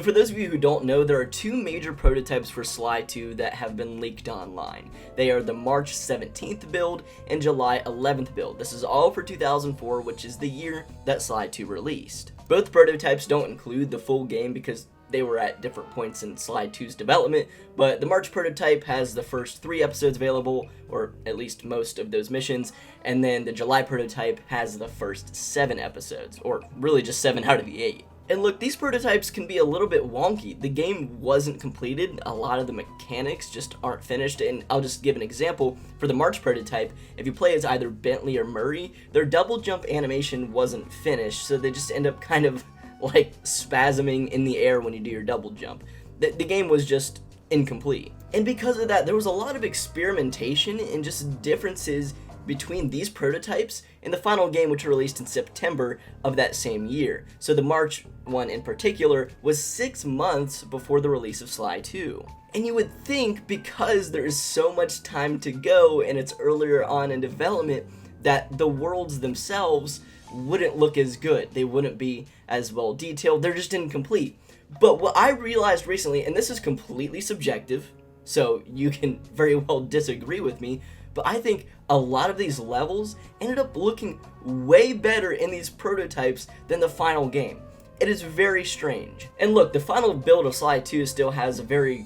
for those of you who don't know, there are two major prototypes for Sly 2 that have been leaked online. They are the March 17th build and July 11th build. This is all for 2004, which is the year that Sly 2 released. Both prototypes don't include the full game because they were at different points in Sly 2's development, but the March prototype has the first 3 episodes available, or at least most of those missions, and then the July prototype has the first 7 episodes, or really just 7 out of the 8. And look, these prototypes can be a little bit wonky. The game wasn't completed, a lot of the mechanics just aren't finished, and I'll just give an example. For the March prototype, if you play as either Bentley or Murray, their double jump animation wasn't finished, so they just end up kind of like spasming in the air when you do your double jump. The game was just incomplete. And because of that, there was a lot of experimentation and just differences between these prototypes and the final game, which released in September of that same year. So the March one in particular was 6 months before the release of Sly 2. And you would think, because there is so much time to go and it's earlier on in development, that the worlds themselves wouldn't look as good. They wouldn't be as well detailed. They're just incomplete. But what I realized recently, and this is completely subjective, so you can very well disagree with me, but I think a lot of these levels ended up looking way better in these prototypes than the final game. It is very strange. And look, the final build of Sly 2 still has a very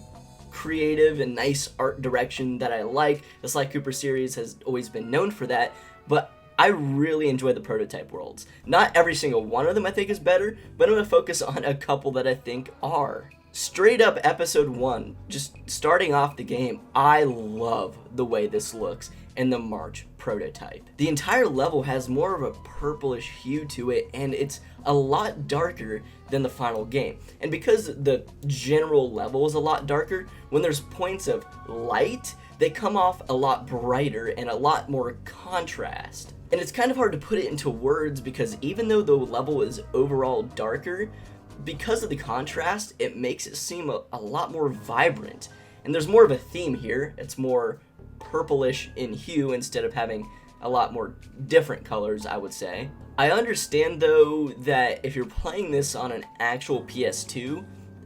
creative and nice art direction that I like. The Sly Cooper series has always been known for that, but I really enjoy the prototype worlds. Not every single one of them I think is better, but I'm going to focus on a couple that I think are. Straight up episode 1, just starting off the game, I love the way this looks in the March prototype. The entire level has more of a purplish hue to it, and it's a lot darker than the final game. And because the general level is a lot darker, when there's points of light, they come off a lot brighter and a lot more contrast. And it's kind of hard to put it into words because even though the level is overall darker, because of the contrast, it makes it seem a lot more vibrant. And there's more of a theme here. It's more purplish in hue instead of having a lot more different colors, I would say. I understand though that if you're playing this on an actual PS2,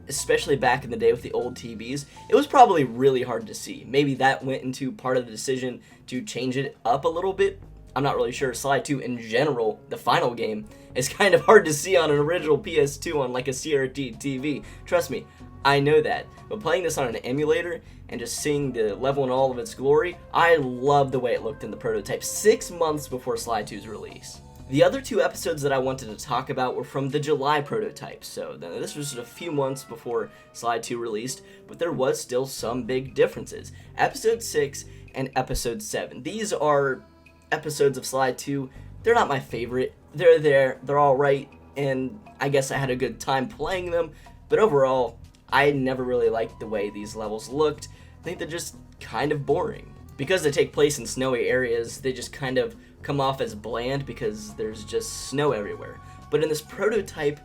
especially back in the day with the old TVs, it was probably really hard to see. Maybe that went into part of the decision to change it up a little bit. I'm not really sure. Sly 2 in general, the final game, is kind of hard to see on an original PS2 on like a CRT TV. Trust me, I know that. But playing this on an emulator and just seeing the level in all of its glory, I love the way it looked in the prototype 6 months before Sly 2's release. The other 2 episodes that I wanted to talk about were from the July prototype, so this was a few months before Sly 2 released, but there was still some big differences. Episode 6 and Episode 7. These are episodes of Sly 2. They're not my favorite. They're there, they're alright, and I guess I had a good time playing them, but overall, I never really liked the way these levels looked. I think they're just kind of boring. Because they take place in snowy areas, they just kind of come off as bland because there's just snow everywhere. But in this prototype,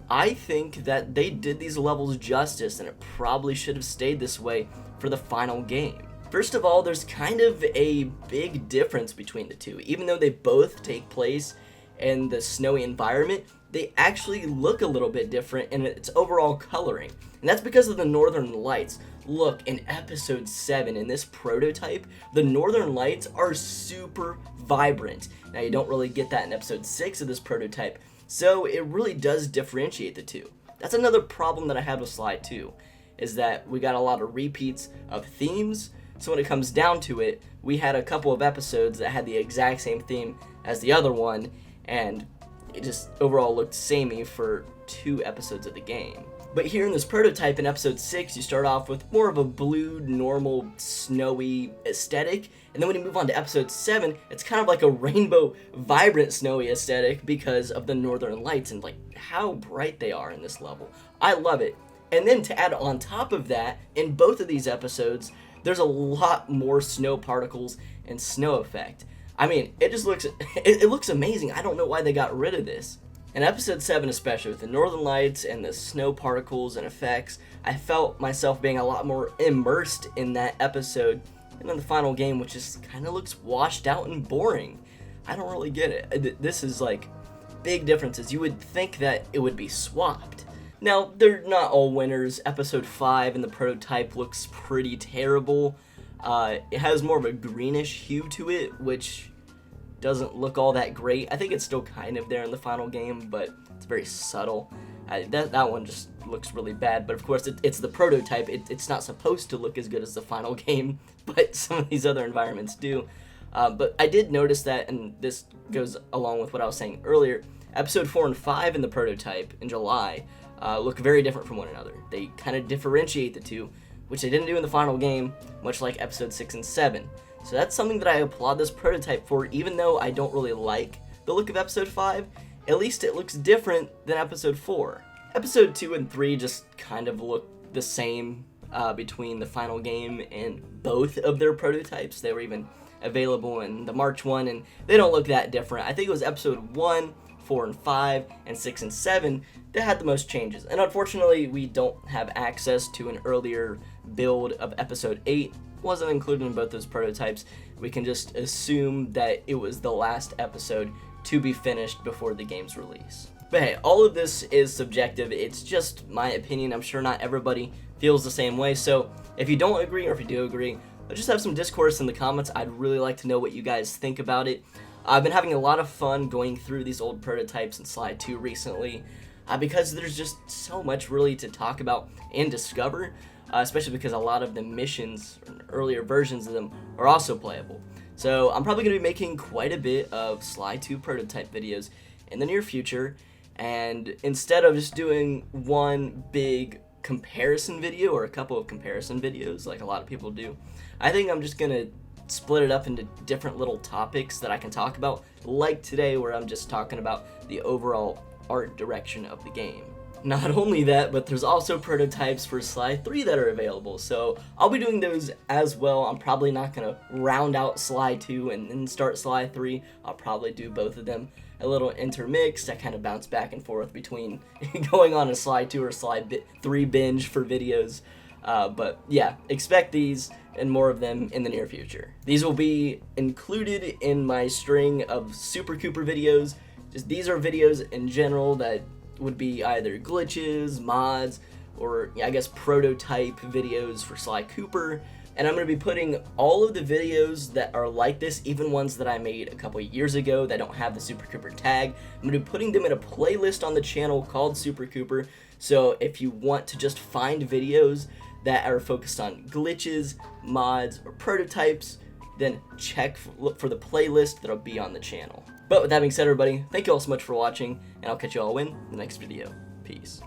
I think that they did these levels justice, and it probably should have stayed this way for the final game. First of all, there's kind of a big difference between the two. Even though they both take place in the snowy environment, they actually look a little bit different in its overall coloring. And that's because of the Northern Lights. Look, in Episode 7, in this prototype, the Northern Lights are super vibrant. Now, you don't really get that in Episode 6 of this prototype, so it really does differentiate the two. That's another problem that I had with Sly 2, is that we got a lot of repeats of themes. So when it comes down to it, we had a couple of episodes that had the exact same theme as the other one, and it just overall looked samey for 2 episodes of the game. But here in this prototype in Episode 6, you start off with more of a blue, normal, snowy aesthetic, and then when you move on to Episode 7, it's kind of like a rainbow, vibrant, snowy aesthetic because of the Northern Lights and like how bright they are in this level. I love it. And then to add on top of that, in both of these episodes, there's a lot more snow particles and snow effect. I mean, it just looks, it looks amazing. I don't know why they got rid of this. In Episode 7 especially, with the Northern Lights and the snow particles and effects, I felt myself being a lot more immersed in that episode than in the final game, which just kind of looks washed out and boring. I don't really get it. This is like big differences. You would think that it would be swapped. Now, they're not all winners. Episode 5 in the prototype looks pretty terrible. It has more of a greenish hue to it, which doesn't look all that great. I think it's still kind of there in the final game, but it's very subtle. That one just looks really bad, but of course it's the prototype. It's not supposed to look as good as the final game, but some of these other environments do. But I did notice that, and this goes along with what I was saying earlier, episode 4 and 5 in the prototype in July look very different from one another. They kind of differentiate the two, which they didn't do in the final game, much like episode 6 and 7. So that's something that I applaud this prototype for. Even though I don't really like the look of episode 5, at least it looks different than episode 4. Episode 2 and 3 just kind of look the same between the final game and both of their prototypes. They were even available in the March one, and they don't look that different. I think it was episode 1, 4 and 5, and 6 and 7 that had the most changes. And unfortunately, we don't have access to an earlier build of episode 8. Wasn't included in both those prototypes. We can just assume that it was the last episode to be finished before the game's release. But hey, all of this is subjective. It's just my opinion. I'm sure not everybody feels the same way. So if you don't agree, or if you do agree, let's just have some discourse in the comments. I'd really like to know what you guys think about it. I've been having a lot of fun going through these old prototypes in Sly 2 recently, because there's just so much really to talk about and discover, especially because a lot of the missions, earlier versions of them, are also playable. So I'm probably going to be making quite a bit of Sly 2 prototype videos in the near future, and instead of just doing one big comparison video or a couple of comparison videos like a lot of people do, I think I'm just going to split it up into different little topics that I can talk about, like today where I'm just talking about the overall art direction of the game. Not only that, but there's also prototypes for Sly 3 that are available, so I'll be doing those as well. I'm probably not going to round out Sly 2 and then start Sly 3. I'll probably do both of them a little intermixed. I kind of bounce back and forth between going on a Sly 2 or Sly 3 binge for videos. But yeah, expect these and more of them in the near future. These will be included in my string of Super Cooper videos. Just these are videos in general that would be either glitches, mods, or I guess prototype videos for Sly Cooper. And I'm going to be putting all of the videos that are like this, even ones that I made a couple years ago that don't have the Super Cooper tag, I'm going to be putting them in a playlist on the channel called Super Cooper. So if you want to just find videos that are focused on glitches, mods, or prototypes, then look for the playlist that'll be on the channel. But with that being said, everybody, thank you all so much for watching, and I'll catch you all in the next video. Peace.